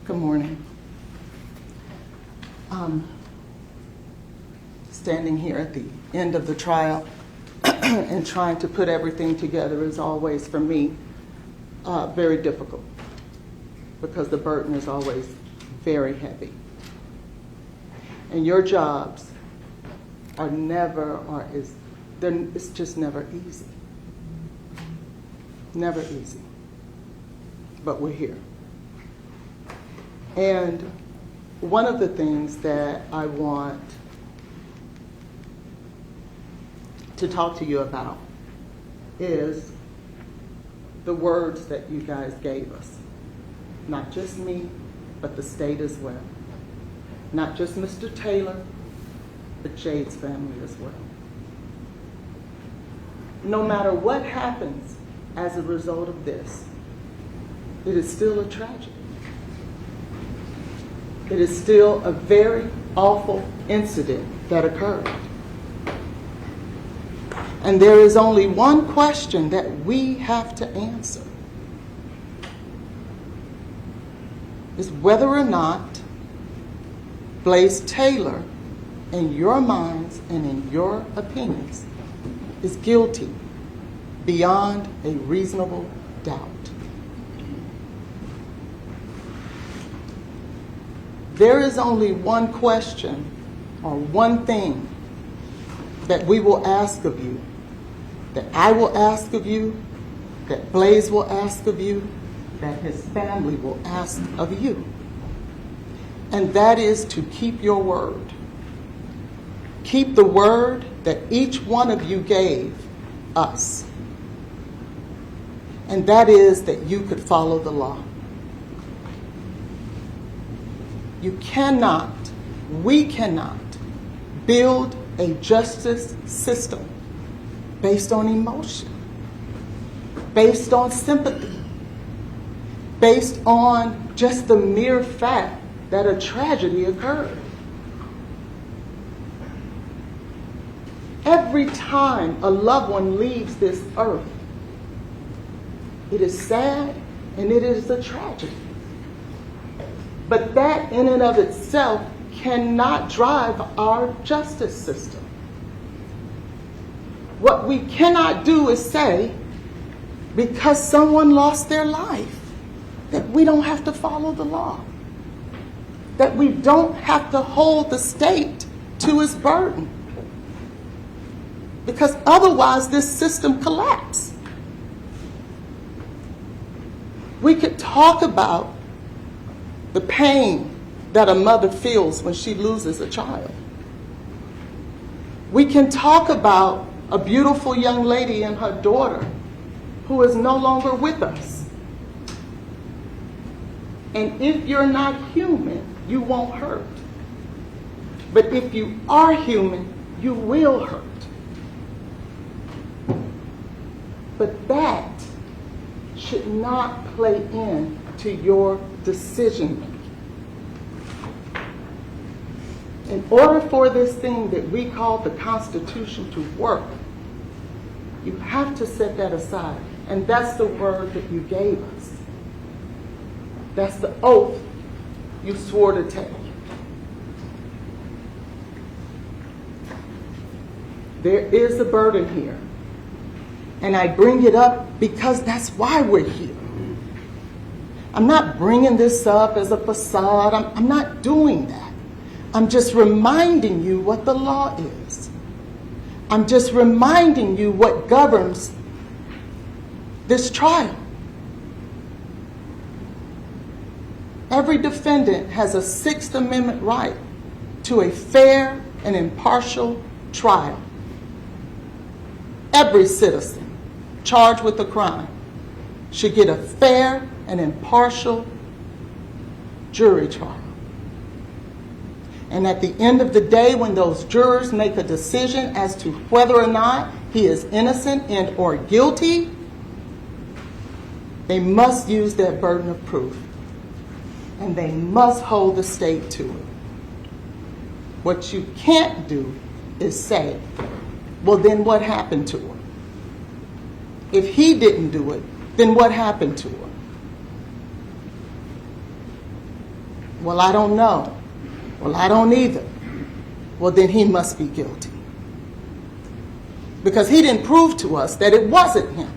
Good morning. Standing here at the end of the trial and trying to put everything together is always, for me, very difficult because the burden is always very heavy. And your jobs are never, it's just never easy. Never easy. But we're here. And one of the things that I want to talk to you about is the words that you guys gave us. Not just me, but the state as well. Not just Mr. Taylor, but Jade's family as well. No matter what happens as a result of this, it is still a tragedy. It is still a very awful incident that occurred. And there is only one question that we have to answer. Is whether or not Blaise Taylor, in your minds and in your opinions, is guilty beyond a reasonable doubt. There is only one question or one thing that we will ask of you, that I will ask of you, that Blaise will ask of you, that his family will ask of you. And that is to keep your word. Keep the word that each one of you gave us. And that is that you could follow the law. You cannot, we cannot build a justice system based on emotion, based on sympathy, based on just the mere fact that a tragedy occurred. Every time a loved one leaves this earth, it is sad and it is a tragedy. But that in and of itself cannot drive our justice system. What we cannot do is say, because someone lost their life, that we don't have to follow the law. That we don't have to hold the state to its burden. Because otherwise this system collapses. We could talk about the pain that a mother feels when she loses a child. We can talk about a beautiful young lady and her daughter who is no longer with us. And if you're not human, you won't hurt. But if you are human, you will hurt. But that should not play into your decision making. In order for this thing that we call the Constitution to work, you have to set that aside. And that's the word that you gave us. That's the oath you swore to take. There is a burden here. And I bring it up because that's why we're here. I'm not bringing this up as a facade. I'm not doing that. I'm just reminding you what the law is. I'm just reminding you what governs this trial. Every defendant has a Sixth Amendment right to a fair and impartial trial. Every citizen charged with a crime should get a fair and impartial jury trial. And at the end of the day, when those jurors make a decision as to whether or not he is innocent and or guilty, they must use their burden of proof. And they must hold the state to it. What you can't do is say, well, then what happened to her? If he didn't do it, then what happened to her? Well, I don't know. Well, I don't either. Well, then he must be guilty. Because he didn't prove to us that it wasn't him.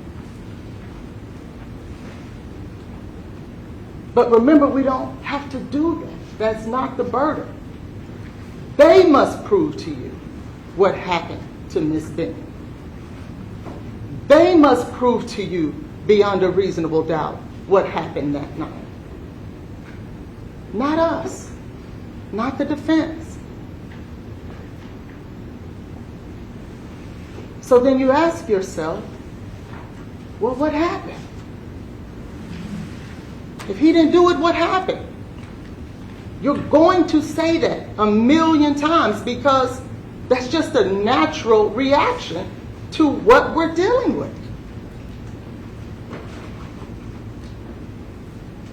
But remember, we don't have to do that. That's not the burden. They must prove to you what happened to Miss Benning. They must prove to you beyond a reasonable doubt what happened that night. Not us, not the defense. So then you ask yourself, well, what happened? If he didn't do it, what happened? You're going to say that a million times because that's just a natural reaction to what we're dealing with.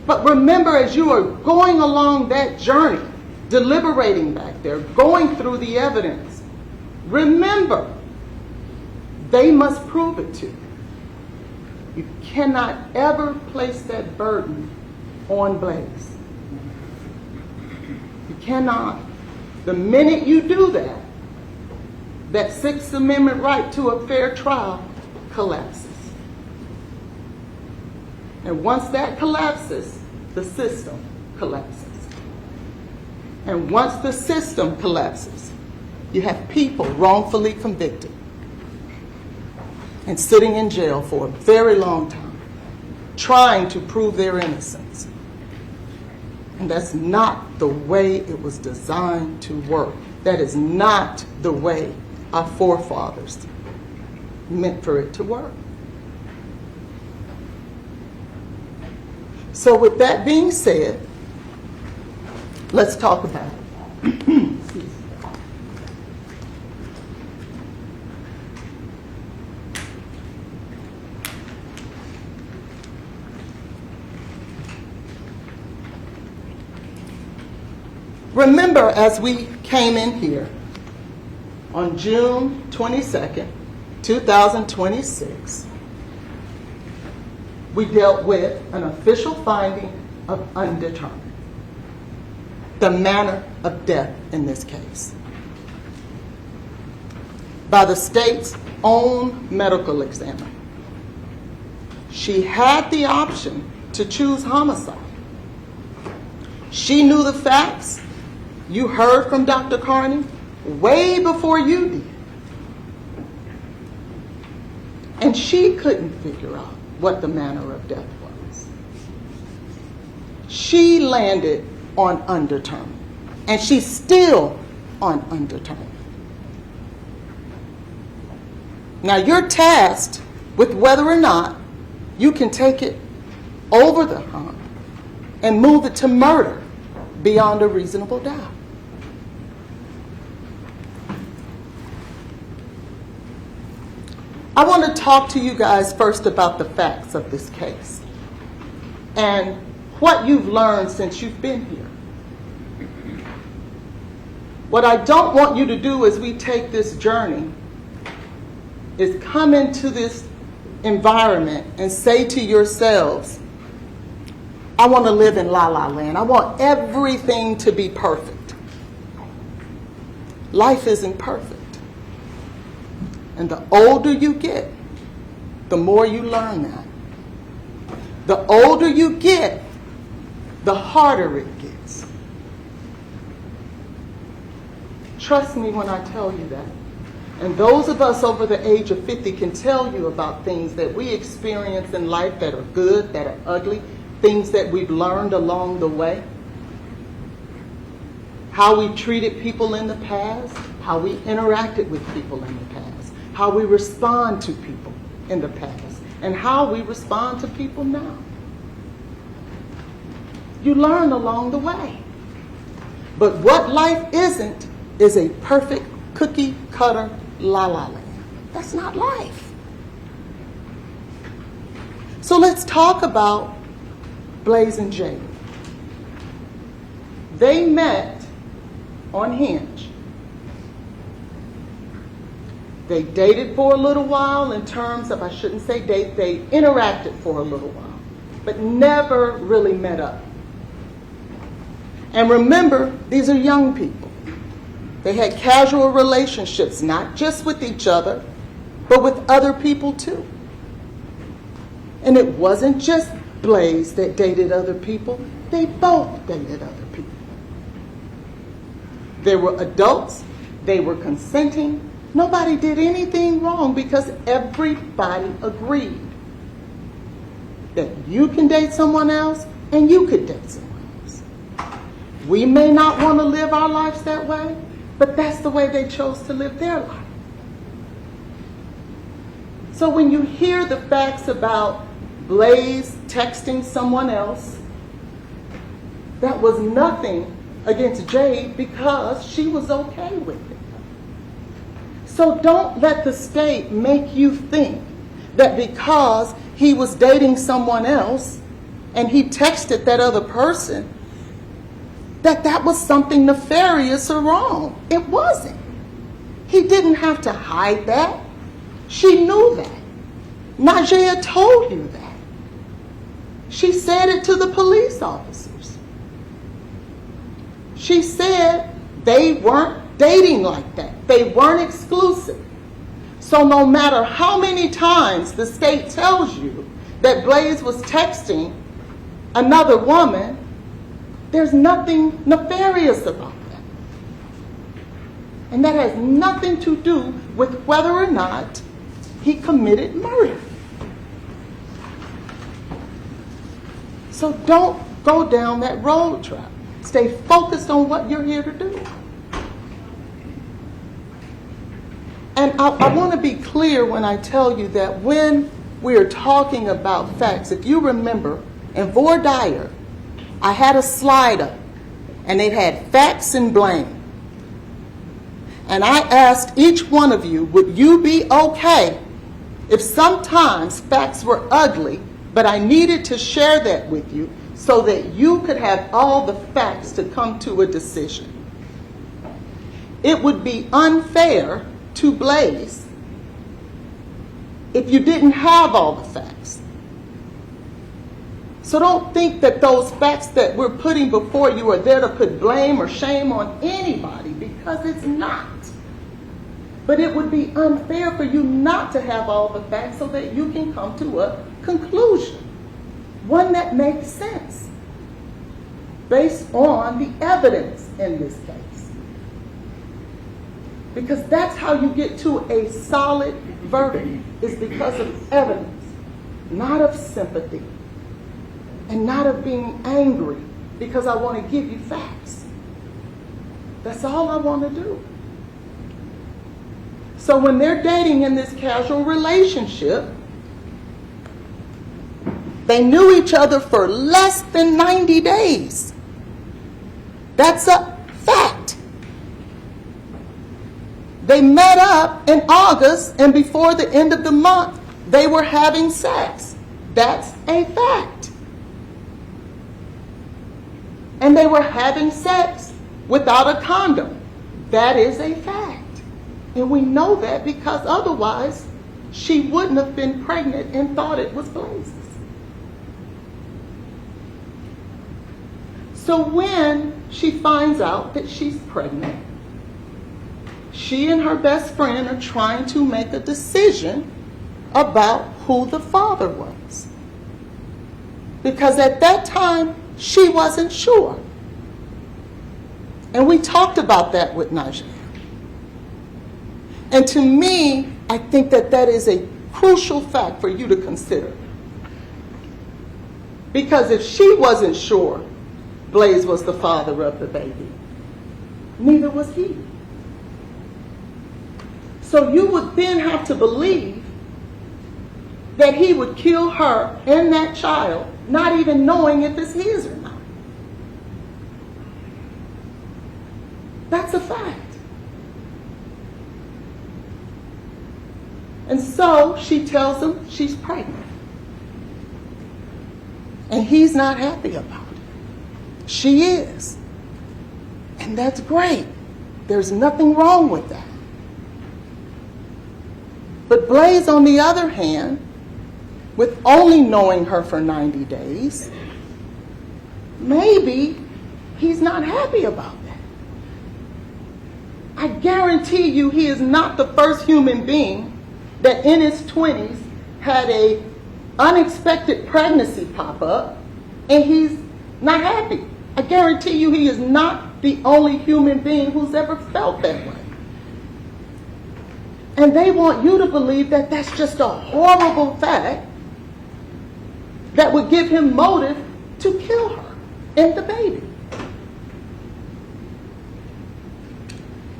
But remember, as you are going along that journey, deliberating back there, going through the evidence, remember, they must prove it to you. You cannot ever place that burden on Blaise. You cannot. The minute you do that, that Sixth Amendment right to a fair trial collapses. And once that collapses, the system collapses. And once the system collapses, you have people wrongfully convicted and sitting in jail for a very long time, trying to prove their innocence. And that's not the way it was designed to work. That is not the way our forefathers meant for it to work. So with that being said, let's talk about it. Remember, as we came in here on June 22nd, 2026, we dealt with an official finding of undetermined, the manner of death in this case, by the state's own medical examiner. She had the option to choose homicide. She knew the facts. You heard from Dr. Carney way before you did. And she couldn't figure out what the manner of death was. She landed on undetermined, and she's still on undetermined. Now you're tasked with whether or not you can take it over the hump and move it to murder beyond a reasonable doubt. I want to talk to you guys first about the facts of this case and what you've learned since you've been here. What I don't want you to do as we take this journey is come into this environment and say to yourselves, I want to live in La La Land. I want everything to be perfect. Life isn't perfect. And the older you get, the more you learn that. The older you get, the harder it gets. Trust me when I tell you that. And those of us over the age of 50 can tell you about things that we experience in life that are good, that are ugly, things that we've learned along the way. How we treated people in the past, how we interacted with people in the past, how we respond to people in the past, and how we respond to people now. You learn along the way. But what life isn't is a perfect cookie cutter La La Land. That's not life. So let's talk about Blaise and Jade. They met on Hinge. They dated for a little while in terms of, I shouldn't say date, they interacted for a little while, but never really met up. And remember, these are young people. They had casual relationships, not just with each other, but with other people too. And it wasn't just Blaise that dated other people. They both dated other people. They were adults. They were consenting. Nobody did anything wrong because everybody agreed that you can date someone else and you could date someone else. We may not want to live our lives that way, but that's the way they chose to live their life. So when you hear the facts about Blaise texting someone else, that was nothing against Jade because she was okay with it. So don't let the state make you think that because he was dating someone else and he texted that other person, that was something nefarious or wrong. It wasn't. He didn't have to hide that. She knew that. Najee told you that. She said it to the police officers. She said they weren't dating like that. They weren't exclusive. So no matter how many times the state tells you that Blaise was texting another woman, there's nothing nefarious about that. And that has nothing to do with whether or not he committed murder. So don't go down that road trap. Stay focused on what you're here to do. And I want to be clear when I tell you that when we are talking about facts, if you remember, in voir dire, I had a slide up, and it had facts and blame. And I asked each one of you, would you be okay if sometimes facts were ugly, but I needed to share that with you so that you could have all the facts to come to a decision? It would be unfair to Blaise if you didn't have all the facts. So don't think that those facts that we're putting before you are there to put blame or shame on anybody, because it's not. But it would be unfair for you not to have all the facts so that you can come to a conclusion, one that makes sense based on the evidence in this case. Because that's how you get to a solid verdict, is because of evidence, not of sympathy, and not of being angry because I want to give you facts. That's all I want to do. So when they're dating in this casual relationship, they knew each other for less than 90 days. That's a fact. They met up in August, and before the end of the month, they were having sex. That's a fact. And they were having sex without a condom. That is a fact. And we know that because otherwise she wouldn't have been pregnant and thought it was Blaise's. So when she finds out that she's pregnant, she and her best friend are trying to make a decision about who the father was. Because at that time, she wasn't sure. And we talked about that with Najee. And to me, I think that that is a crucial fact for you to consider. Because if she wasn't sure Blaise was the father of the baby, neither was he. So you would then have to believe that he would kill her and that child, not even knowing if it's his or not. That's a fact. And so she tells him she's pregnant. And he's not happy about it. She is. And that's great. There's nothing wrong with that. But Blaise, on the other hand, with only knowing her for 90 days, maybe He's not happy about that. I guarantee you he is not the first human being that in his 20s had a unexpected pregnancy pop up and he's not happy. I guarantee you he is not the only human being who's ever felt that way. And they want you to believe that that's just a horrible fact that would give him motive to kill her and the baby.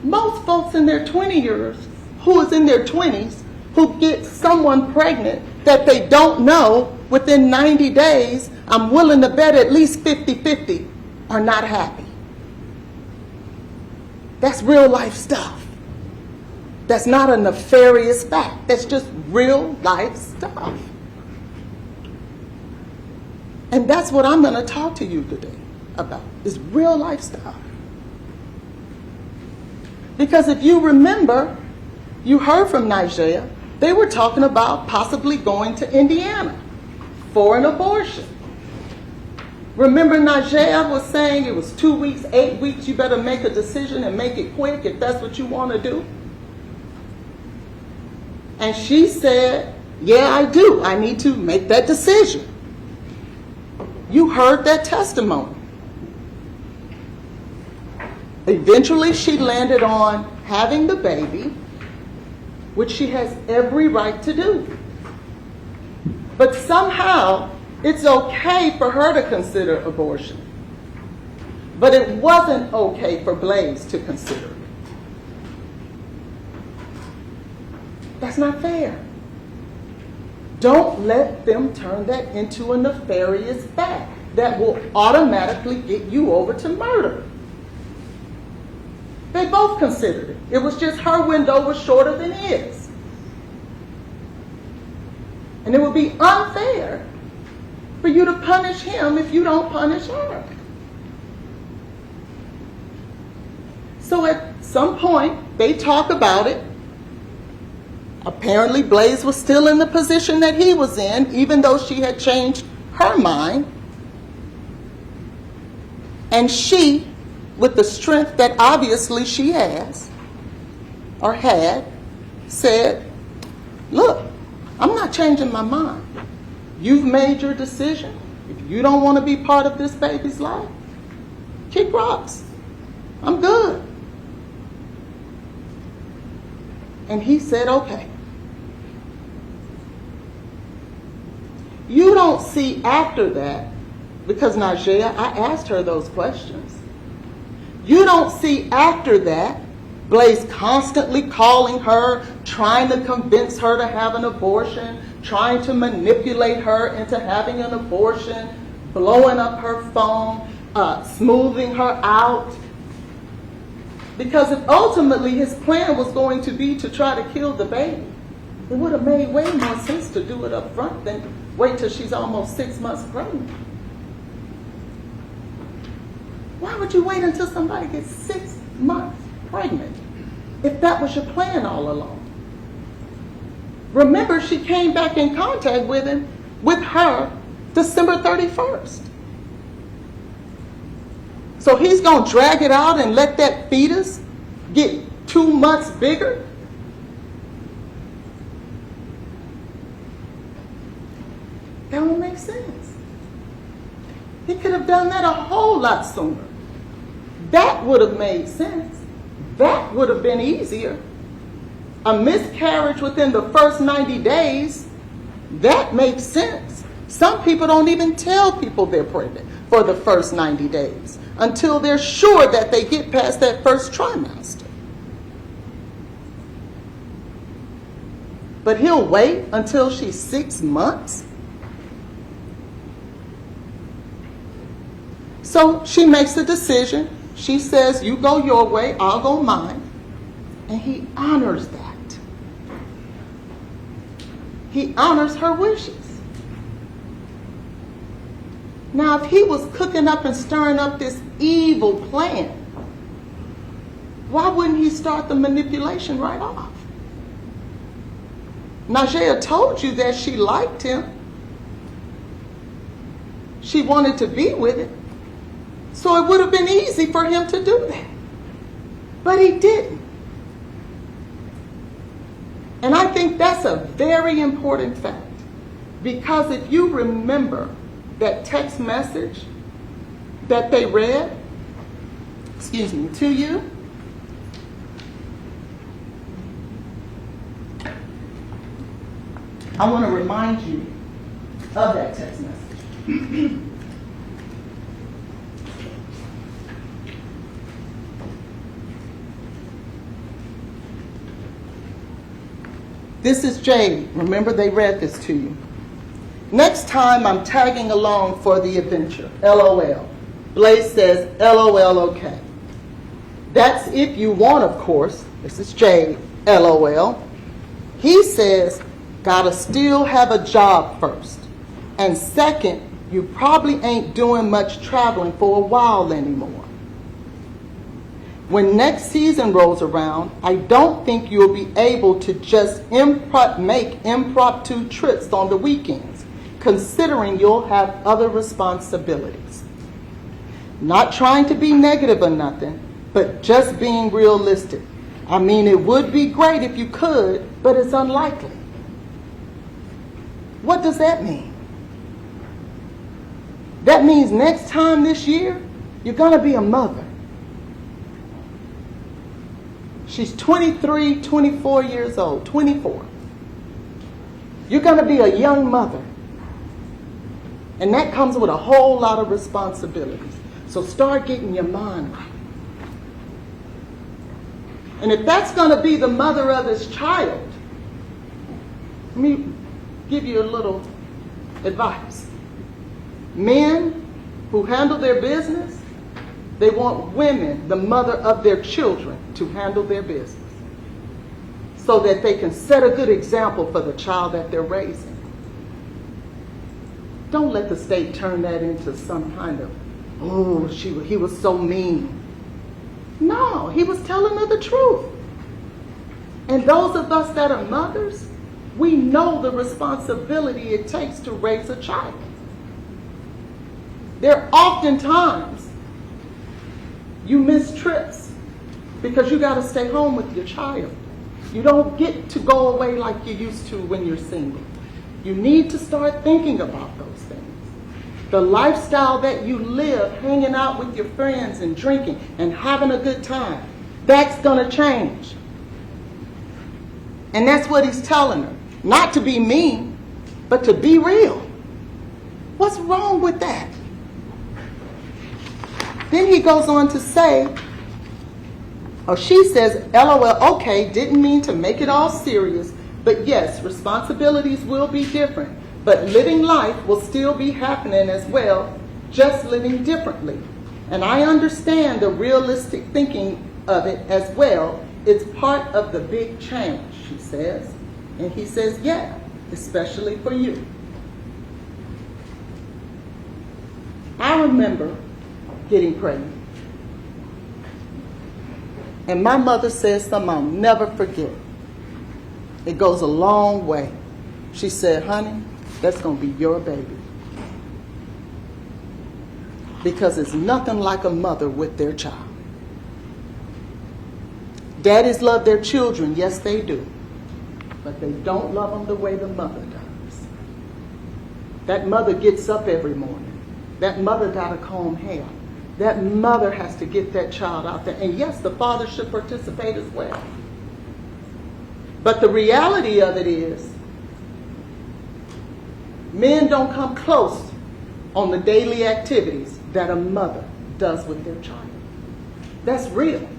Most folks in their 20 years, who is in their 20s, who get someone pregnant that they don't know within 90 days, I'm willing to bet at least 50-50, are not happy. That's real life stuff. That's not a nefarious fact. That's just real life stuff. And that's what I'm going to talk to you today about, is real life stuff. Because if you remember, you heard from Nigeria, they were talking about possibly going to Indiana for an abortion. Remember, Nigeria was saying it was 2 weeks, 8 weeks, you better make a decision and make it quick if that's what you want to do. And she said, yeah, I do. I need to make that decision. You heard that testimony. Eventually, she landed on having the baby, which she has every right to do. But somehow, it's okay for her to consider abortion. But it wasn't okay for Blaise to consider it. That's not fair. Don't let them turn that into a nefarious fact that will automatically get you over to murder. They both considered it. It was just her window was shorter than his. And it would be unfair for you to punish him if you don't punish her. So at some point, they talk about it. Apparently, Blaise was still in the position that he was in, even though she had changed her mind. And she, with the strength that obviously she has, or had, said, look, I'm not changing my mind. You've made your decision. If you don't want to be part of this baby's life, kick rocks. I'm good. And he said, okay. You don't see after that, because Najee, I asked her those questions. You don't see after that Blaise constantly calling her, trying to convince her to have an abortion, trying to manipulate her into having an abortion, blowing up her phone, smoothing her out. Because if ultimately his plan was going to be to try to kill the baby, it would have made way more sense to do it up front than wait till she's almost 6 months pregnant. Why would you wait until somebody gets 6 months pregnant if that was your plan all along? Remember, she came back in contact with him, with her, December 31st. So he's going to drag it out and let that fetus get 2 months bigger? That don't make sense. He could have done that a whole lot sooner. That would have made sense. That would have been easier. A miscarriage within the first 90 days, that makes sense. Some people don't even tell people they're pregnant for the first 90 days until they're sure that they get past that first trimester. But he'll wait until she's 6 months? So she makes a decision. She says, you go your way, I'll go mine. And he honors that. He honors her wishes. Now, if he was cooking up and stirring up this evil plan, why wouldn't he start the manipulation right off? Najee told you that she liked him. She wanted to be with him. So it would have been easy for him to do that. But he didn't. And I think that's a very important fact. Because if you remember that text message that they read, to you, I want to remind you of that text message. This is Jade. Remember, they read this to you. Next time I'm tagging along for the adventure. LOL. Blaise says, LOL, okay. That's if you want, of course. This is Jade. LOL. He says, gotta still have a job first. And second, you probably ain't doing much traveling for a while anymore. When next season rolls around, I don't think you'll be able to just make impromptu trips on the weekends, considering you'll have other responsibilities. Not trying to be negative or nothing, but just being realistic. I mean, it would be great if you could, but it's unlikely. What does that mean? That means next time this year, you're going to be a mother. She's 23, 24 years old, 24. You're going to be a young mother. And that comes with a whole lot of responsibilities. So start getting your mind right. And if that's going to be the mother of his child, let me give you a little advice. Men who handle their business, they want women, the mother of their children, to handle their business so that they can set a good example for the child that they're raising. Don't let the state turn that into some kind of, oh, he was so mean. No, he was telling her the truth. And those of us that are mothers, we know the responsibility it takes to raise a child. There are often times you miss trips because you got to stay home with your child. You don't get to go away like you used to when you're single. You need to start thinking about those things. The lifestyle that you live, hanging out with your friends and drinking and having a good time, that's going to change. And that's what he's telling her. Not to be mean, but to be real. What's wrong with that? Then he goes on to say, or she says, LOL, okay, didn't mean to make it all serious, but yes, responsibilities will be different, but living life will still be happening as well, just living differently. And I understand the realistic thinking of it as well. It's part of the big change, she says. And he says, yeah, especially for you. I remember getting pregnant. And my mother said something I'll never forget. It goes a long way. She said, honey, that's going to be your baby. Because it's nothing like a mother with their child. Daddies love their children, yes they do. But they don't love them the way the mother does. That mother gets up every morning. That mother got to comb hair. That mother has to get that child out there. And yes, the father should participate as well. But the reality of it is, men don't come close on the daily activities that a mother does with their child. That's real.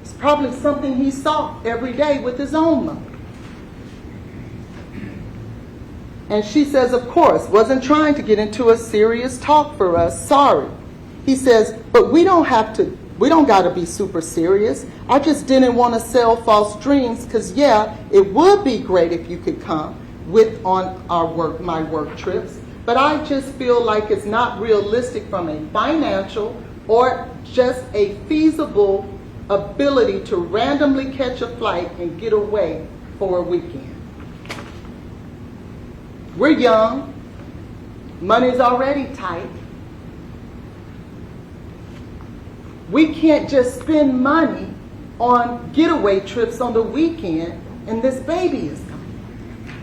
It's probably something he saw every day with his own mother. And she says, of course, wasn't trying to get into a serious talk for us, sorry. He says, but we don't got to be super serious. I just didn't want to sell false dreams because, yeah, it would be great if you could come on my work trips. But I just feel like it's not realistic from a financial or just a feasible ability to randomly catch a flight and get away for a weekend. We're young. Money's already tight. We can't just spend money on getaway trips on the weekend and this baby is coming.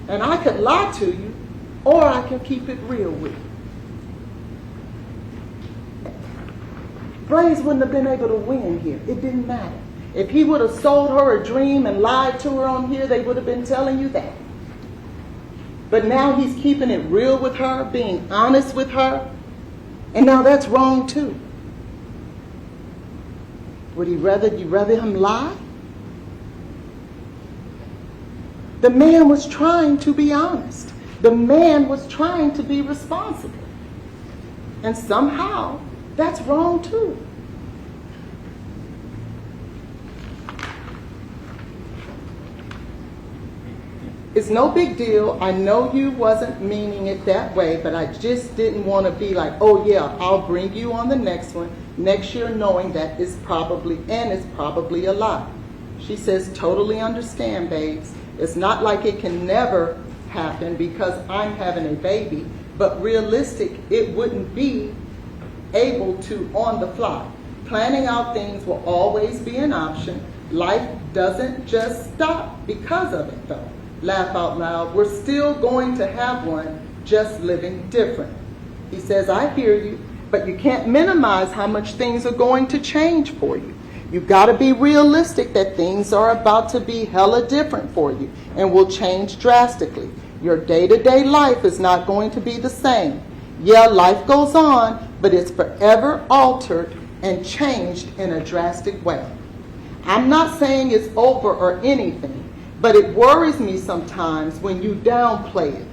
And I could lie to you, or I can keep it real with you. Blaise wouldn't have been able to win here. It didn't matter. If he would have sold her a dream and lied to her on here, they would have been telling you that. But now he's keeping it real with her, being honest with her, and now that's wrong too. Would you rather him lie? The man was trying to be honest. The man was trying to be responsible. And somehow, that's wrong too. It's no big deal. I know you wasn't meaning it that way, but I just didn't want to be like, oh yeah, I'll bring you on the next one next year, knowing that it's probably a lie. She says, totally understand, babes. It's not like it can never happen because I'm having a baby, but realistic, it wouldn't be able to on the fly. Planning out things will always be an option. Life doesn't just stop because of it though. Laugh out loud. We're still going to have one, just living different. He says, I hear you, but you can't minimize how much things are going to change for you. You've got to be realistic that things are about to be hella different for you and will change drastically. Your day-to-day life is not going to be the same. Yeah, life goes on, but it's forever altered and changed in a drastic way. I'm not saying it's over or anything, but it worries me sometimes when you downplay it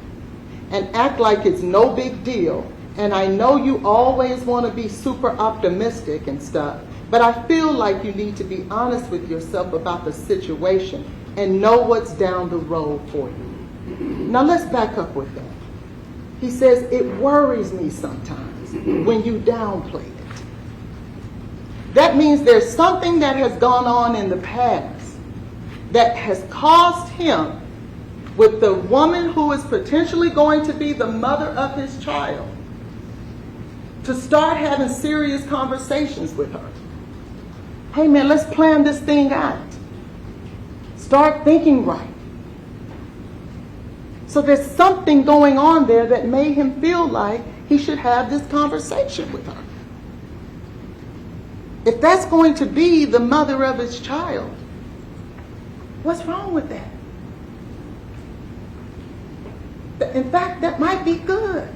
and act like it's no big deal. And I know you always want to be super optimistic and stuff, but I feel like you need to be honest with yourself about the situation and know what's down the road for you. Now let's back up with that. He says, it worries me sometimes when you downplay it. That means there's something that has gone on in the past that has caused him, with the woman who is potentially going to be the mother of his child, to start having serious conversations with her. Hey man, let's plan this thing out. Start thinking right. So there's something going on there that made him feel like he should have this conversation with her. If that's going to be the mother of his child, what's wrong with that? In fact, that might be good.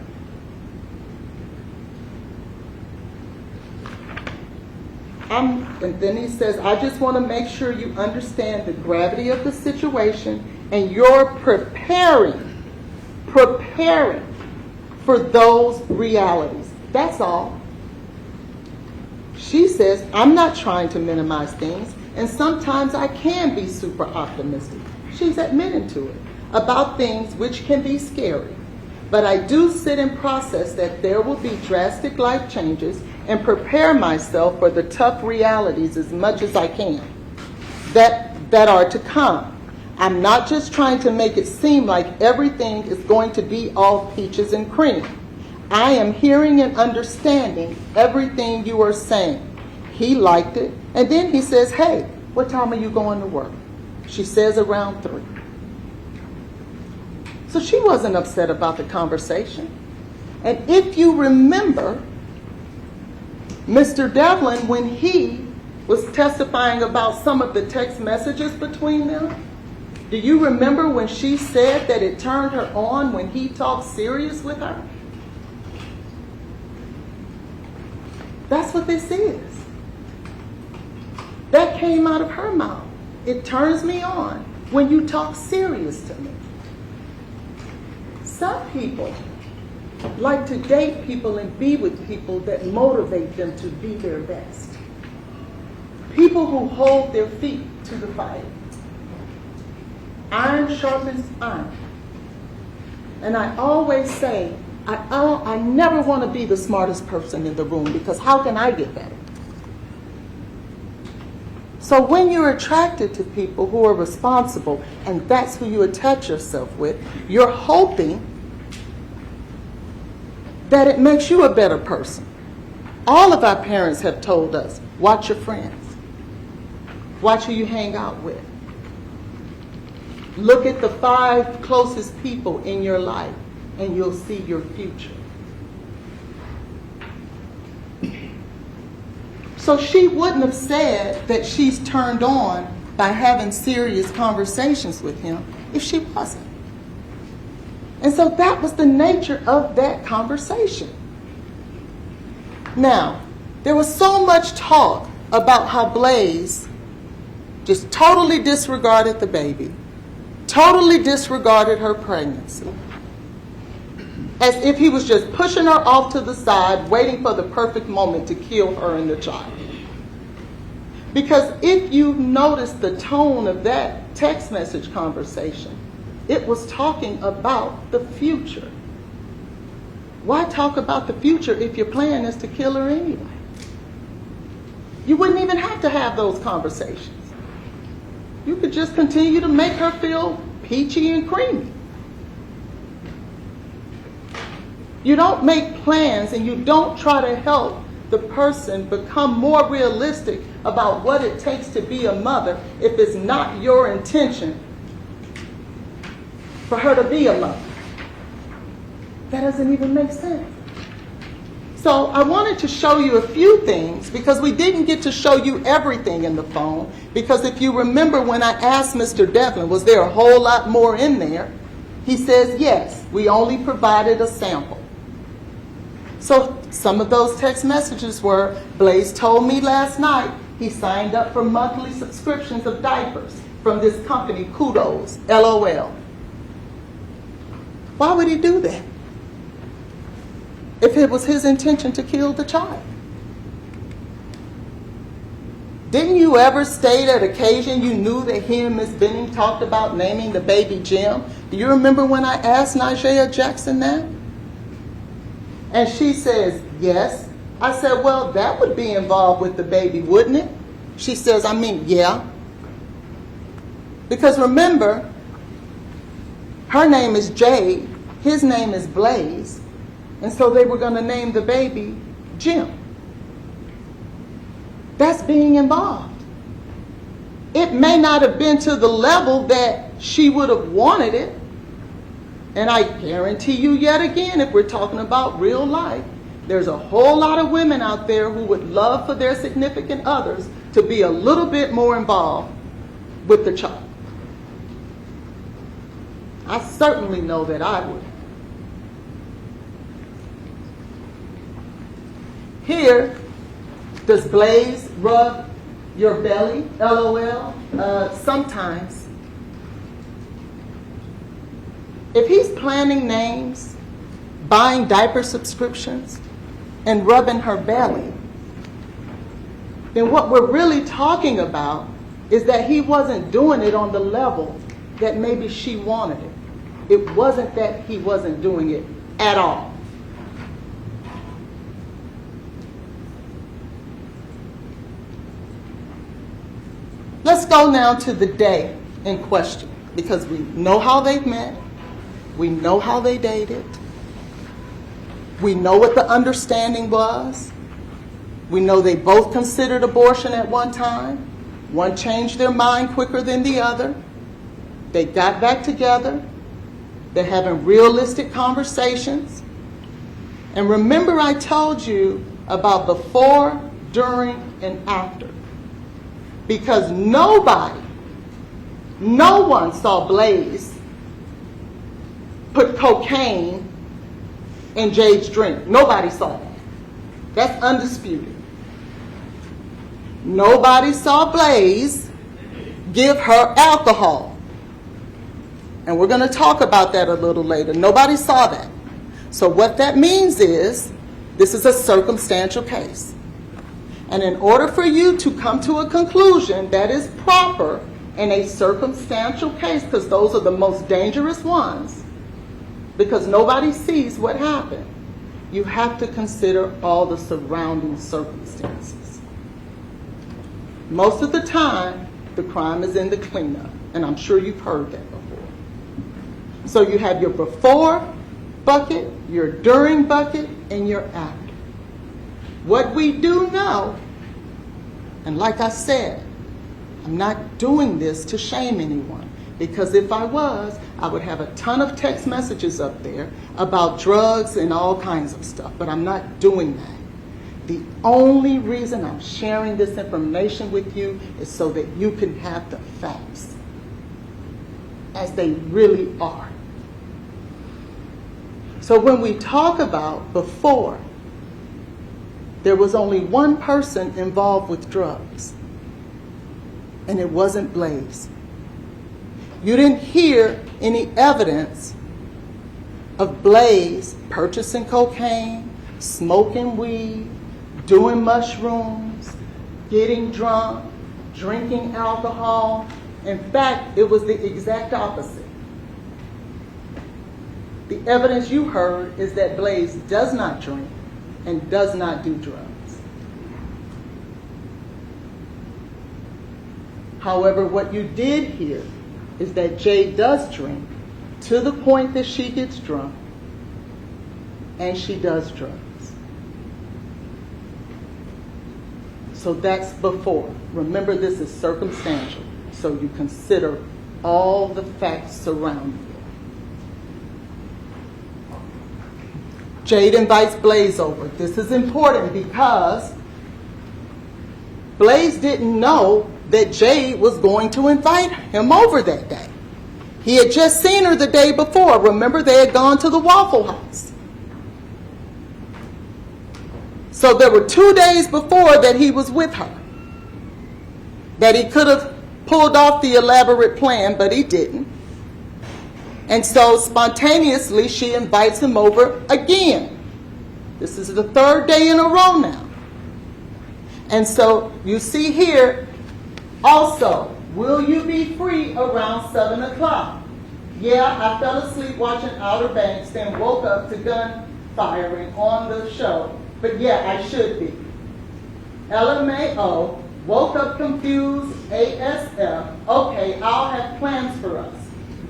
And then he says, I just want to make sure you understand the gravity of the situation and you're preparing for those realities. That's all. She says, I'm not trying to minimize things, and sometimes I can be super optimistic. She's admitting to it about things which can be scary. But I do sit and process that there will be drastic life changes and prepare myself for the tough realities as much as I can that are to come. I'm not just trying to make it seem like everything is going to be all peaches and cream. I am hearing and understanding everything you are saying. He liked it. And then he says, hey, what time are you going to work? She says around 3. So she wasn't upset about the conversation. And if you remember, Mr. Devlin, when he was testifying about some of the text messages between them, do you remember when she said that it turned her on when he talked serious with her? That's what this is. That came out of her mouth. It turns me on when you talk serious to me. Some people like to date people and be with people that motivate them to be their best. People who hold their feet to the fire. Iron sharpens iron. And I always say, I never want to be the smartest person in the room, because how can I get better? So when you're attracted to people who are responsible, and that's who you attach yourself with, you're hoping that it makes you a better person. All of our parents have told us, watch your friends. Watch who you hang out with. Look at the 5 closest people in your life, and you'll see your future. So she wouldn't have said that she's turned on by having serious conversations with him if she wasn't. And so that was the nature of that conversation. Now, there was so much talk about how Blaise just totally disregarded the baby, totally disregarded her pregnancy, as if he was just pushing her off to the side, waiting for the perfect moment to kill her and the child. Because if you notice the tone of that text message conversation, it was talking about the future. Why talk about the future if your plan is to kill her anyway? You wouldn't even have to have those conversations. You could just continue to make her feel peachy and creamy. You don't make plans and you don't try to help the person become more realistic about what it takes to be a mother if it's not your intention for her to be a mother. That doesn't even make sense. So I wanted to show you a few things because we didn't get to show you everything in the phone, because if you remember when I asked Mr. Devlin, was there a whole lot more in there? He says, yes, we only provided a sample. So some of those text messages were, Blaise told me last night he signed up for monthly subscriptions of diapers from this company, Kudos, LOL. Why would he do that if it was his intention to kill the child? Didn't you ever state at occasion you knew that he and Ms. Benning talked about naming the baby Jim? Do you remember when I asked Najee Jackson that? And she says, yes. I said, well, that would be involved with the baby, wouldn't it? She says, yeah. Because remember, her name is Jade, his name is Blaise, and so they were going to name the baby Jim. That's being involved. It may not have been to the level that she would have wanted it. And I guarantee you yet again, if we're talking about real life, there's a whole lot of women out there who would love for their significant others to be a little bit more involved with the child. I certainly know that I would. Here, does Blaise rub your belly? LOL. Sometimes. If he's planning names, buying diaper subscriptions, and rubbing her belly, then what we're really talking about is that he wasn't doing it on the level that maybe she wanted it. It wasn't that he wasn't doing it at all. Let's go now to the day in question, because we know how they've met. We know how they dated. We know what the understanding was. We know they both considered abortion at one time. One changed their mind quicker than the other. They got back together. They're having realistic conversations. And remember I told you about before, during, and after. Because no one saw Blaise put cocaine in Jade's drink. Nobody saw that. That's undisputed. Nobody saw Blaise give her alcohol. And we're going to talk about that a little later. Nobody saw that. So what that means is this is a circumstantial case. And in order for you to come to a conclusion that is proper in a circumstantial case, because those are the most dangerous ones, because nobody sees what happened, you have to consider all the surrounding circumstances. Most of the time, the crime is in the cleanup, and I'm sure you've heard that before. So you have your before bucket, your during bucket, and your after. What we do know, and like I said, I'm not doing this to shame anyone, because if I was, I would have a ton of text messages up there about drugs and all kinds of stuff, but I'm not doing that. The only reason I'm sharing this information with you is so that you can have the facts as they really are. So when we talk about before, there was only one person involved with drugs, and it wasn't Blaise. You didn't hear any evidence of Blaise purchasing cocaine, smoking weed, doing mushrooms, getting drunk, drinking alcohol. In fact, it was the exact opposite. The evidence you heard is that Blaise does not drink and does not do drugs. However, what you did hear is that Jade does drink to the point that she gets drunk, and she does drugs. So that's before. Remember, this is circumstantial, so you consider all the facts surrounding it. Jade invites Blaise over. This is important because Blaise didn't know that Jade was going to invite him over that day. He had just seen her the day before. Remember, they had gone to the Waffle House. So there were 2 days before that he was with her, that he could have pulled off the elaborate plan, but he didn't. And so spontaneously she invites him over again. This is the 3rd day in a row now. And so you see here also, will you be free around 7 o'clock? Yeah, I fell asleep watching Outer Banks, then woke up to gun firing on the show. But yeah, I should be. LMAO, woke up confused, ASF. Okay, I'll have plans for us.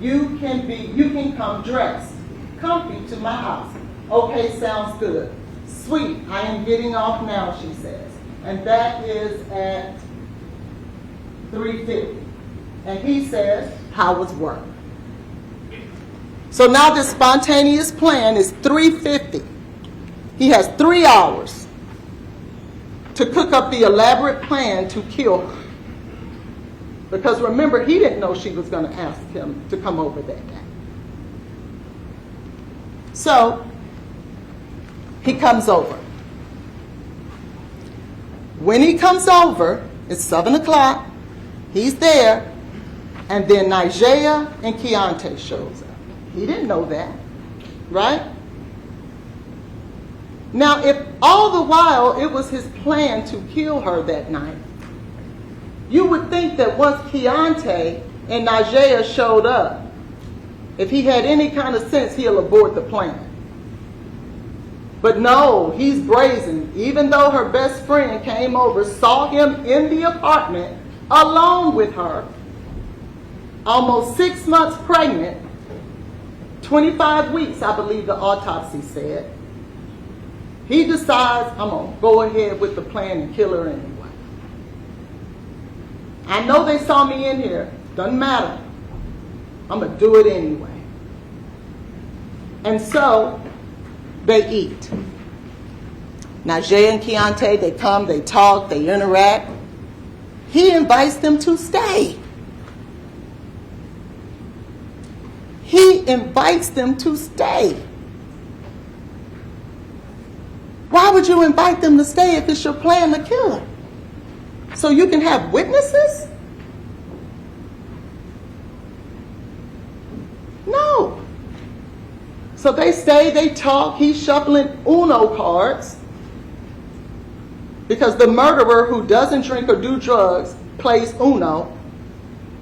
You can come dressed, comfy to my house. Okay, sounds good. Sweet, I am getting off now, she says. And that is at 3:50. And he says, how was work? So now this spontaneous plan is 3:50. He has 3 hours to cook up the elaborate plan to kill her. Because remember, he didn't know she was going to ask him to come over that day. So he comes over. When he comes over, it's 7 o'clock, he's there, and then Nigea and Keontae shows up. He didn't know that, right? Now, if all the while it was his plan to kill her that night, you would think that once Keontae and Nigea showed up, if he had any kind of sense, he'll abort the plan. But no, he's brazen. Even though her best friend came over, saw him in the apartment alone with her, almost 6 months pregnant, 25 weeks, I believe the autopsy said. He decides, I'm going to go ahead with the plan and kill her anyway. I know they saw me in here. Doesn't matter. I'm going to do it anyway. And so they eat. Nigea and Keontae, they come, they talk, they interact. He invites them to stay. He invites them to stay. Why would you invite them to stay if it's your plan to kill her? So you can have witnesses? No. So they stay, they talk, he's shuffling Uno cards because the murderer who doesn't drink or do drugs plays Uno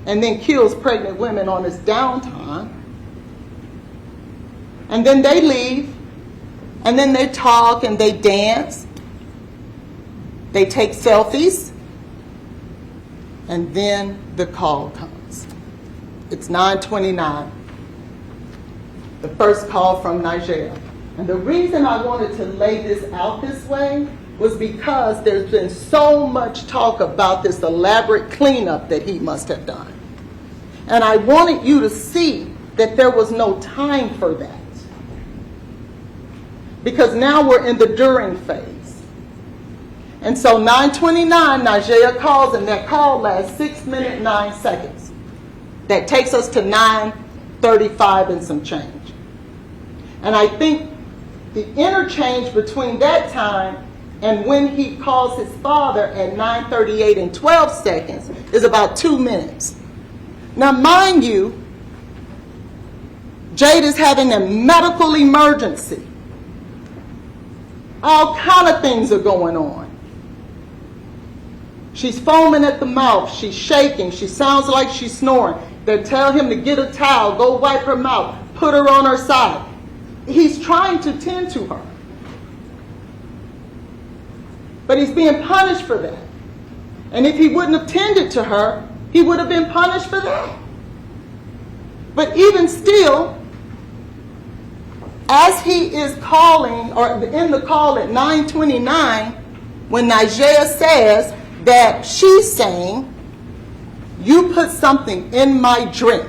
and then kills pregnant women on his downtime. And then they leave, and then they talk and they dance. They take selfies, and then the call comes. It's 9:29. The first call from Nigea. And the reason I wanted to lay this out this way was because there's been so much talk about this elaborate cleanup that he must have done. And I wanted you to see that there was no time for that. Because now we're in the during phase. And so 9:29, Najee calls, and that call lasts 6 minutes, 9 seconds. That takes us to 9:35 and some change. And I think the interchange between that time and when he calls his father at 9:38 and 12 seconds is about 2 minutes. Now, mind you, Jade is having a medical emergency. All kind of things are going on. She's foaming at the mouth. She's shaking. She sounds like she's snoring. They tell him to get a towel, go wipe her mouth, put her on her side. He's trying to tend to her. But he's being punished for that. And if he wouldn't have tended to her, he would have been punished for that. But even still, as he is calling, or in the call at 9:29, when Najee says that she's saying, "You put something in my drink."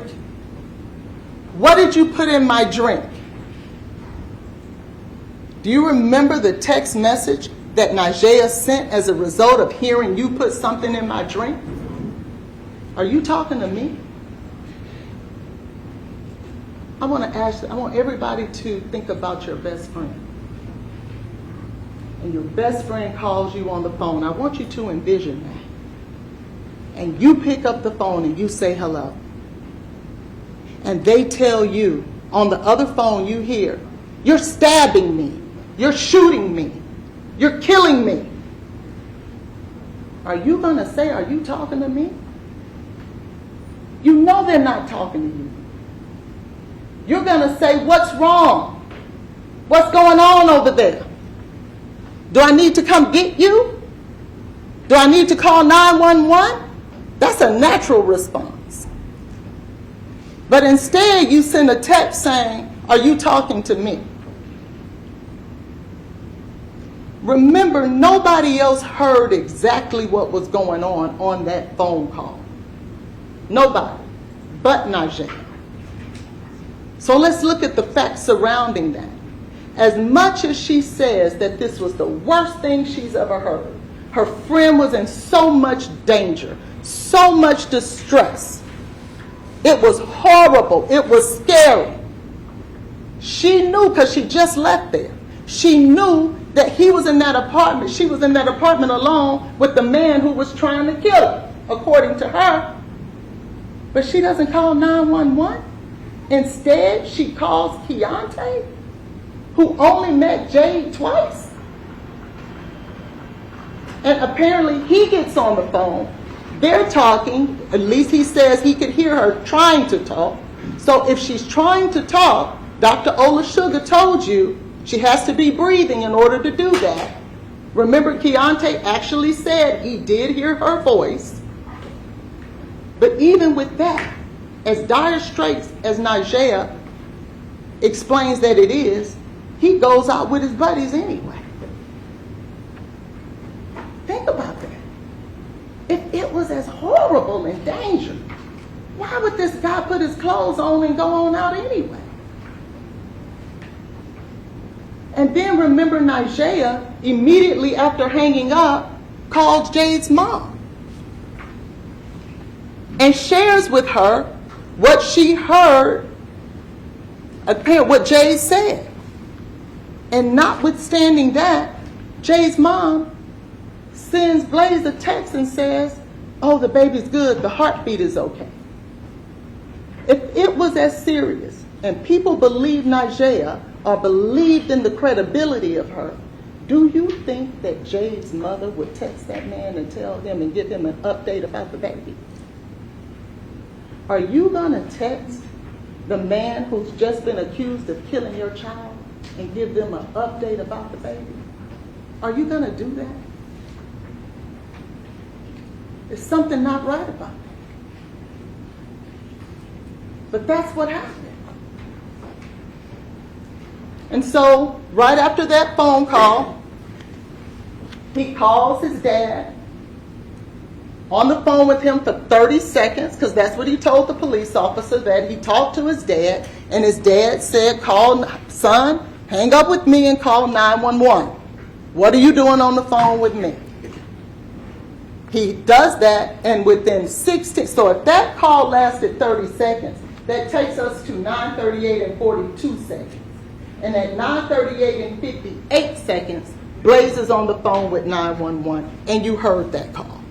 What did you put in my drink? Do you remember the text message that Najee sent as a result of hearing "you put something in my drink"? Are you talking to me? I want everybody to think about your best friend. And your best friend calls you on the phone. I want you to envision that. And you pick up the phone and you say hello. And they tell you, on the other phone you hear, "You're stabbing me. You're shooting me. You're killing me." Are you going to say, "Are you talking to me?" You know they're not talking to you. You're going to say, "What's wrong? What's going on over there? Do I need to come get you? Do I need to call 911? That's a natural response. But instead, you send a text saying, "Are you talking to me?" Remember, nobody else heard exactly what was going on that phone call. Nobody but Najee. So let's look at the facts surrounding that. As much as she says that this was the worst thing she's ever heard, her friend was in so much danger, so much distress. It was horrible. It was scary. She knew, because she just left there. She knew that he was in that apartment. She was in that apartment alone with the man who was trying to kill her, according to her. But she doesn't call 911. Instead, she calls Keontae, who only met Jade twice. And apparently he gets on the phone. They're talking. At least he says he could hear her trying to talk. So if she's trying to talk, Dr. Ola Sugar told you she has to be breathing in order to do that. Remember, Keontae actually said he did hear her voice. But even with that, as dire straits as Najee explains that it is, he goes out with his buddies anyway. Think about that. If it was as horrible and dangerous, why would this guy put his clothes on and go on out anyway? And then remember, Najee, immediately after hanging up, calls Jade's mom and shares with her what she heard, what Jade said. And notwithstanding that, Jade's mom sends Blaise a text and says, "Oh, the baby's good, the heartbeat is okay." If it was as serious and people believed Najee or believed in the credibility of her, do you think that Jade's mother would text that man and tell him and give him an update about the baby? Are you going to text the man who's just been accused of killing your child and give them an update about the baby? Are you going to do that? There's something not right about it. But that's what happened. And so, right after that phone call, He calls his dad on the phone with him for 30 seconds, because that's what he told the police officer, that he talked to his dad, and his dad said, "Call, son, hang up with me and call 911. What are you doing on the phone with me?" He does that, and within 16, so if that call lasted 30 seconds, that takes us to 9:38 and 42 seconds. And at 9:38 and 58 seconds, Blaise is on the phone with 911, and you heard that call.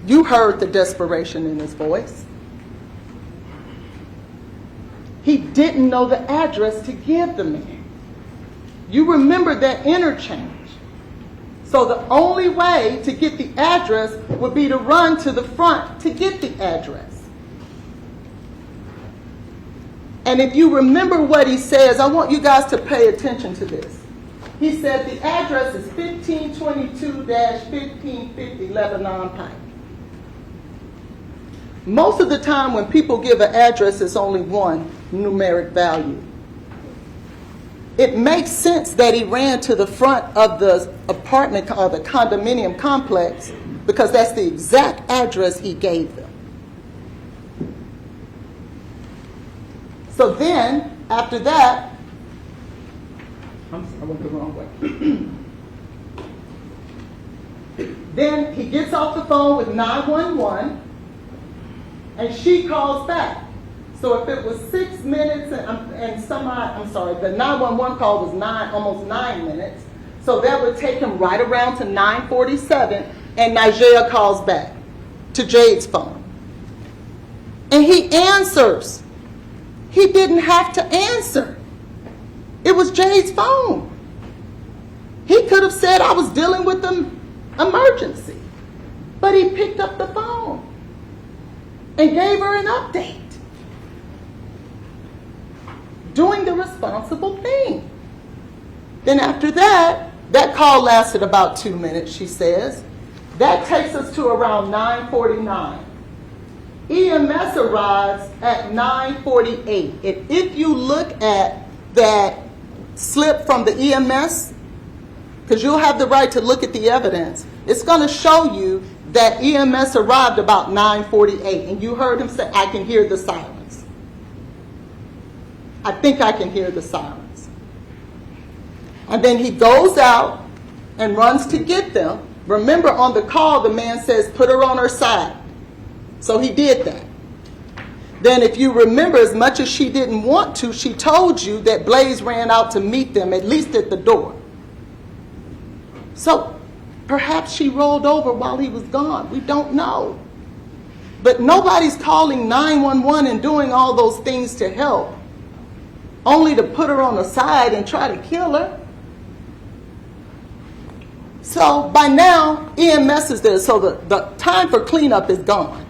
You heard the desperation in his voice. He didn't know the address to give the man. You remember that interchange. So the only way to get the address would be to run to the front to get the address. And if you remember what he says, I want you guys to pay attention to this. He said the address is 1522-1550 Lebanon Pike. Most of the time when people give an address, it's only one numeric value. It makes sense that he ran to the front of the apartment or the condominium complex, because that's the exact address he gave them. So then, after that, I went the wrong way. Then he gets off the phone with 911, and she calls back. So if it was 6 minutes and some, I'm sorry, the 911 call was almost 9 minutes. So that would take him right around to 9:47, and Nigeria calls back to Jade's phone. And he answers. He didn't have to answer. It was Jade's phone. He could have said, "I was dealing with an emergency." But he picked up the phone and gave her an update, doing the responsible thing. Then after that, that call lasted about 2 minutes, she says. That takes us to around 9:49. EMS arrives at 9:48. And if you look at that slip from the EMS, because you'll have the right to look at the evidence, it's going to show you that EMS arrived about 9:48. And you heard him say, "I can hear the sirens. I think I can hear the sirens." And then he goes out and runs to get them. Remember, on the call, the man says, "Put her on her side." So he did that. Then if you remember, as much as she didn't want to, she told you that Blaise ran out to meet them, at least at the door. So perhaps she rolled over while he was gone. We don't know. But nobody's calling 911 and doing all those things to help, only to put her on the side and try to kill her. So by now, EMS is there, so the time for cleanup is gone.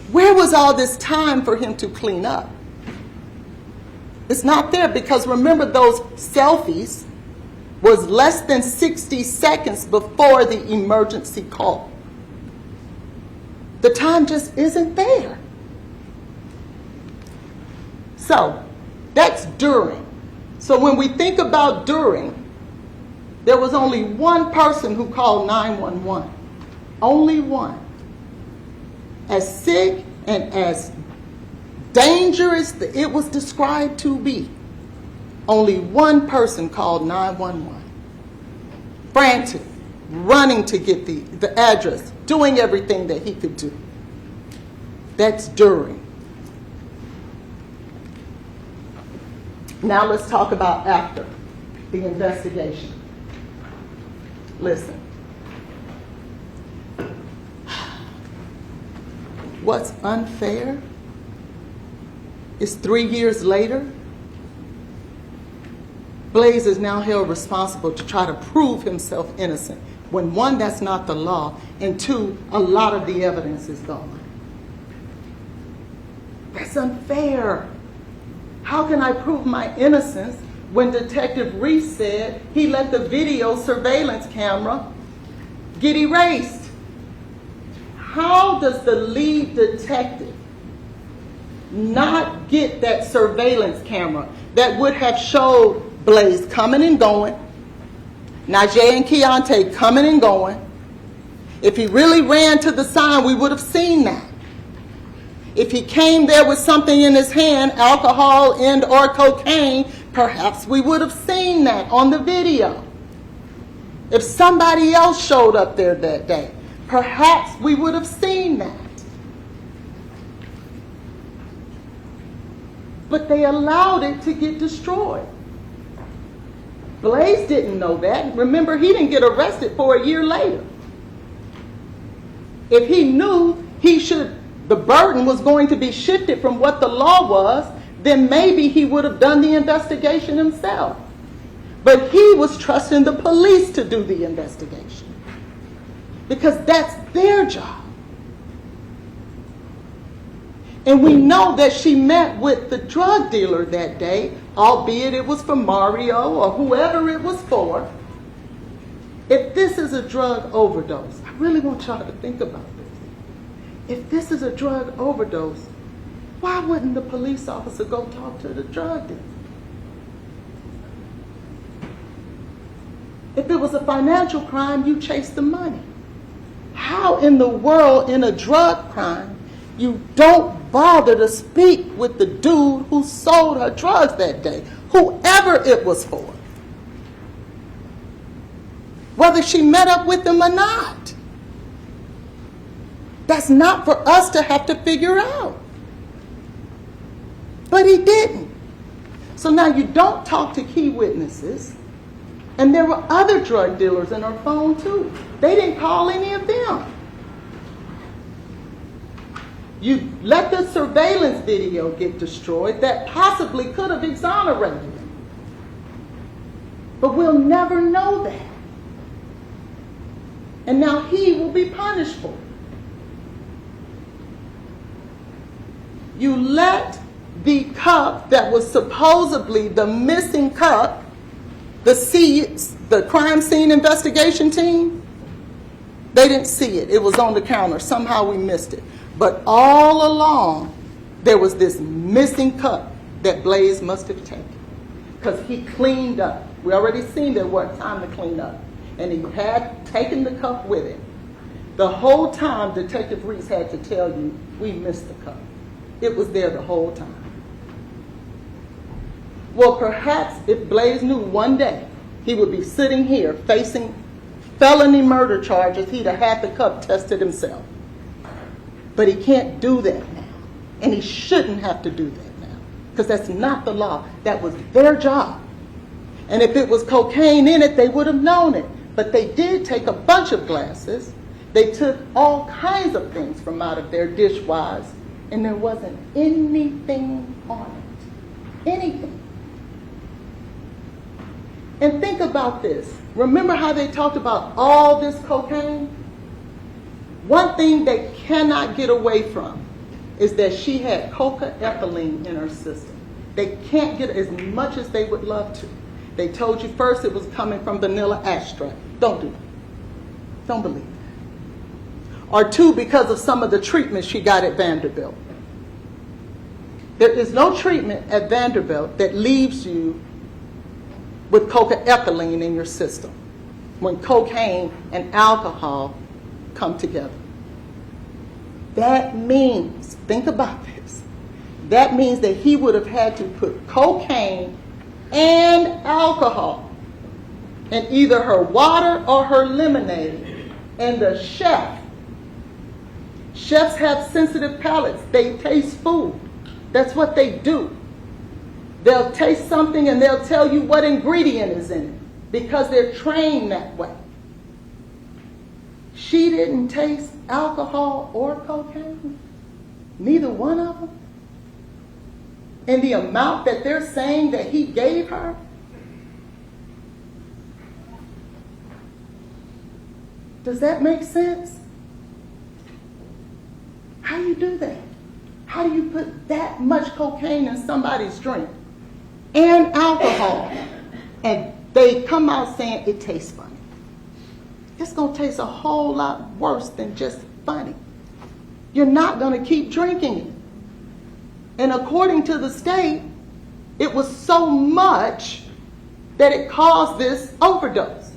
Where was all this time for him to clean up? It's not there, because remember, those selfies was less than 60 seconds before the emergency call. The time just isn't there. So that's during. So when we think about during, there was only one person who called 911. Only one. As sick and as dangerous as it was described to be, only one person called 911. Frantic, running to get the address, doing everything that he could do. That's during. Now let's talk about after the investigation. Listen. What's unfair is 3 years later, Blaise is now held responsible to try to prove himself innocent, when one, that's not the law, and two, a lot of the evidence is gone. That's unfair. How can I prove my innocence when Detective Reese said he let the video surveillance camera get erased? How does the lead detective not get that surveillance camera that would have showed Blaise coming and going, Najee and Keontae coming and going. If he really ran to the sign, we would have seen that. If he came there with something in his hand, alcohol and or cocaine, perhaps we would have seen that on the video. If somebody else showed up there that day, perhaps we would have seen that. But they allowed it to get destroyed. Blaise didn't know that. Remember, he didn't get arrested for a year later. If he knew the burden was going to be shifted from what the law was, then maybe he would have done the investigation himself. But he was trusting the police to do the investigation because that's their job. And we know that she met with the drug dealer that day, albeit it was for Mario or whoever it was for. If this is a drug overdose, I really want y'all to think about this. If this is a drug overdose, why wouldn't the police officer go talk to the drug dealer? If it was a financial crime, you chase the money. How in the world, in a drug crime, you don't bother to speak with the dude who sold her drugs that day, whoever it was for? Whether she met up with him or not. That's not for us to have to figure out. But he didn't. So now you don't talk to key witnesses. And there were other drug dealers in her phone too. They didn't call any of them. You let the surveillance video get destroyed that possibly could have exonerated him. But we'll never know that. And now he will be punished for it. You let the cup that was supposedly the missing cup, the crime scene investigation team, they didn't see it. It was on the counter. Somehow we missed it. But all along, there was this missing cup that Blaise must have taken because he cleaned up. We already seen there was time to clean up. And he had taken the cup with him. The whole time, Detective Reese had to tell you, we missed the cup. It was there the whole time. Well, perhaps if Blaise knew one day he would be sitting here facing felony murder charges, he'd have had the cup tested himself. But he can't do that now. And he shouldn't have to do that now. Because that's not the law. That was their job. And if it was cocaine in it, they would have known it. But they did take a bunch of glasses. They took all kinds of things from out of their dishwise. And there wasn't anything on it. Anything. And think about this. Remember how they talked about all this cocaine? One thing they cannot get away from is that she had coca-ethylene in her system. They can't get as much as they would love to. They told you first it was coming from vanilla extract. Don't do that. Don't believe that. Or two, because of some of the treatment she got at Vanderbilt. There is no treatment at Vanderbilt that leaves you with coca-ethylene in your system when cocaine and alcohol come together. That means, think about this, that means that he would have had to put cocaine and alcohol in either her water or her lemonade. And the chefs have sensitive palates. They taste food. That's what they do. They'll taste something and they'll tell you what ingredient is in it because they're trained that way. She didn't taste alcohol or cocaine. Neither one of them. And the amount that they're saying that he gave her. Does that make sense? How do you do that? How do you put that much cocaine in somebody's drink and alcohol? And they come out saying it tastes funny. It's going to taste a whole lot worse than just funny. You're not going to keep drinking it. And according to the state, it was so much that it caused this overdose.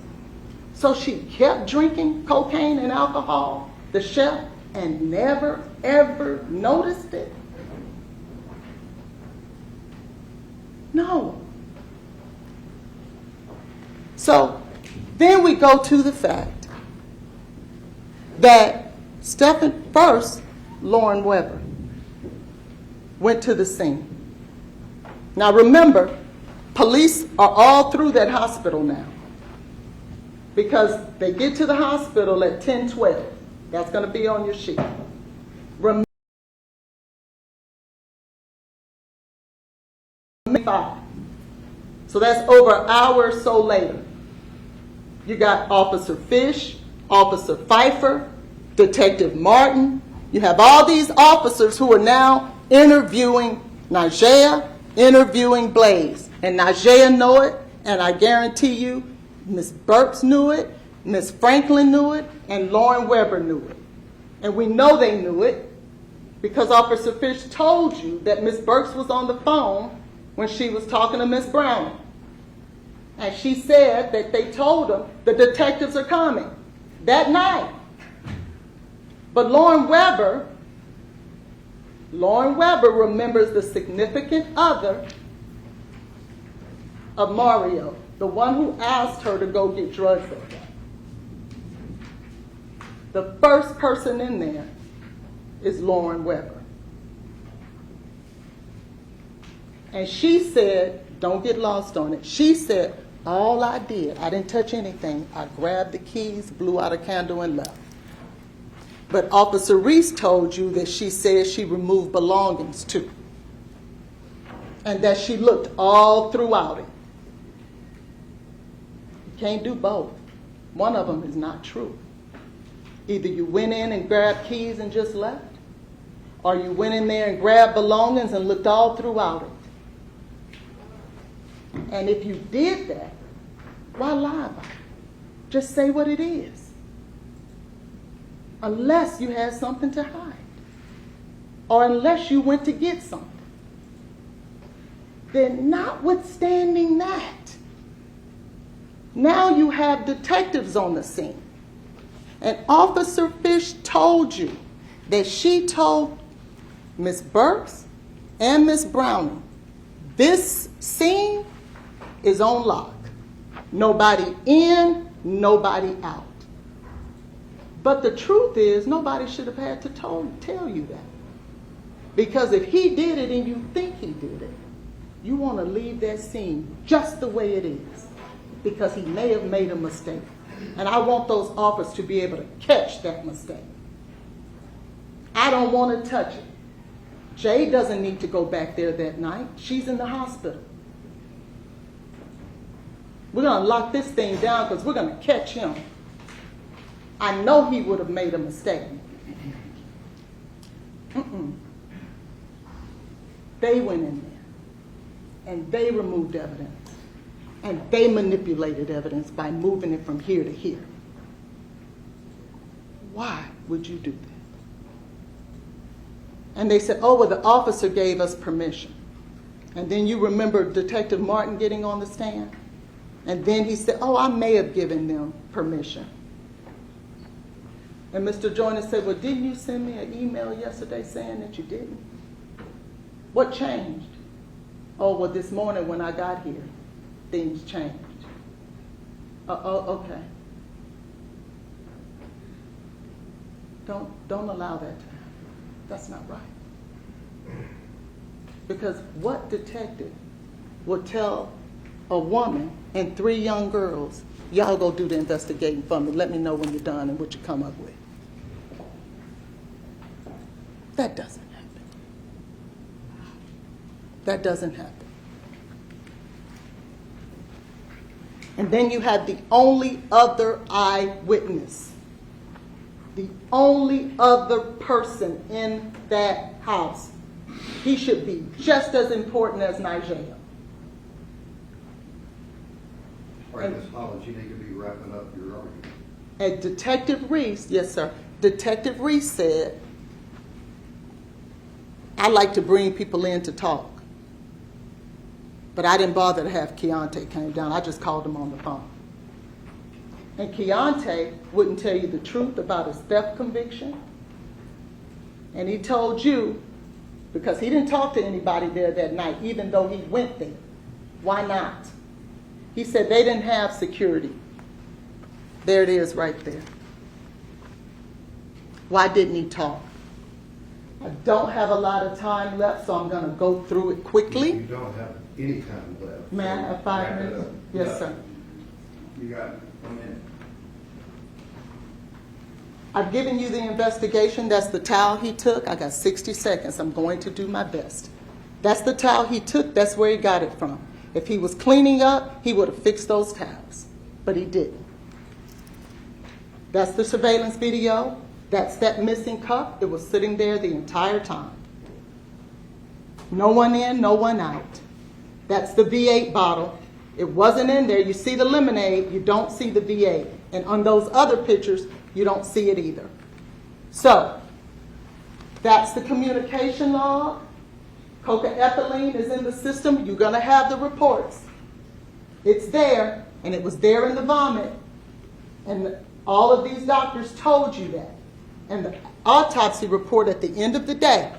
So she kept drinking cocaine and alcohol, the chef, and never, ever noticed it? No. So then we go to the fact that first, Lauren Weber went to the scene. Now remember, police are all through that hospital now, because they get to the hospital at 10:12. That's going to be on your sheet. Remember, 5. So that's over an hour or so later. You got Officer Fish, Officer Pfeiffer, Detective Martin. You have all these officers who are now interviewing Najee, interviewing Blaise. And Najee knew it, and I guarantee you, Ms. Burks knew it, Ms. Franklin knew it, and Lauren Weber knew it. And we know they knew it because Officer Fish told you that Ms. Burks was on the phone when she was talking to Ms. Browning. And she said that they told them the detectives are coming that night. But Lauren Weber remembers the significant other of Mario, the one who asked her to go get drugs that day. The first person in there is Lauren Weber. And she said, don't get lost on it, she said, all I did, I didn't touch anything. I grabbed the keys, blew out a candle, and left. But Officer Reese told you that she said she removed belongings too, and that she looked all throughout it. You can't do both. One of them is not true. Either you went in and grabbed keys and just left, or you went in there and grabbed belongings and looked all throughout it. And if you did that, why lie about it? Just say what it is. Unless you had something to hide, or unless you went to get something. Then notwithstanding that, now you have detectives on the scene. And Officer Fish told you that she told Ms. Burks and Ms. Browning, this scene is on lock. Nobody in, nobody out. But the truth is, nobody should have had to tell you that. Because if he did it and you think he did it, you want to leave that scene just the way it is. Because he may have made a mistake. And I want those officers to be able to catch that mistake. I don't want to touch it. Jade doesn't need to go back there that night. She's in the hospital. We're going to lock this thing down because we're going to catch him. I know he would have made a mistake. They went in there and they removed evidence and they manipulated evidence by moving it from here to here. Why would you do that? And they said, oh, well, the officer gave us permission. And then you remember Detective Martin getting on the stand? And then he said, oh, I may have given them permission. And Mr. Joyner said, well, didn't you send me an email yesterday saying that you didn't? What changed? Oh, well, this morning when I got here, things changed. Okay. Don't allow that to happen. That's not right. Because what detective would tell a woman and 3 young girls, y'all go do the investigating for me, let me know when you're done and what you come up with? That doesn't happen. That doesn't happen. And then you have the only other eyewitness, the only other person in that house. He should be just as important as Najee. All right, Ms. Hollins, you need to be wrapping up your argument. And Detective Reese, yes, sir. Detective Reese said, I like to bring people in to talk. But I didn't bother to have Keontae came down. I just called him on the phone. And Keontae wouldn't tell you the truth about his theft conviction. And he told you, because he didn't talk to anybody there that night, even though he went there. Why not? He said they didn't have security. There it is right there. Why didn't he talk? I don't have a lot of time left, so I'm going to go through it quickly. You don't have any time left. May I have 5 Wrap it minutes? up. Yes, sir. You got 1 minute. I've given you the investigation. That's the towel he took. I got 60 seconds. I'm going to do my best. That's the towel he took. That's where he got it from. If he was cleaning up, he would have fixed those towels. But he didn't. That's the surveillance video. That's that missing cup. It was sitting there the entire time. No one in, no one out. That's the V8 bottle. It wasn't in there. You see the lemonade, you don't see the V8. And on those other pictures, you don't see it either. So, that's the communication log. Cocaethylene is in the system. You're going to have the reports. It's there, and it was there in the vomit. And all of these doctors told you that. And the autopsy report at the end of the day,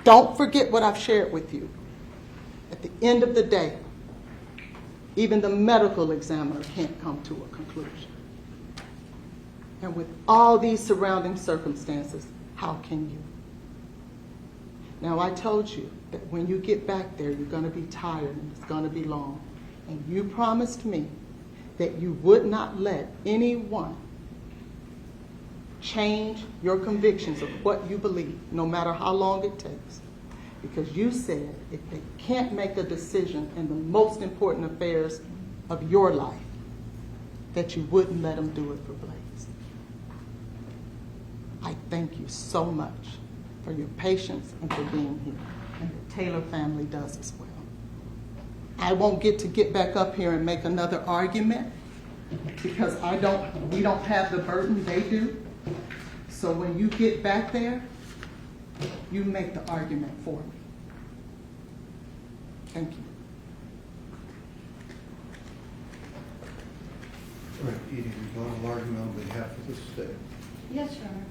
don't forget what I've shared with you. At the end of the day, even the medical examiner can't come to a conclusion. And with all these surrounding circumstances, how can you? Now, I told you that when you get back there, you're going to be tired and it's going to be long. And you promised me that you would not let anyone change your convictions of what you believe, no matter how long it takes. Because you said if they can't make a decision in the most important affairs of your life, that you wouldn't let them do it for Blaise. I thank you so much for your patience and for being here. And the Taylor family does as well. I won't get back up here and make another argument because we don't have the burden, they do. So when you get back there, you make the argument for me. Thank you. All right, Edie, we're going to argue on behalf of the state. Yes, Your Honor.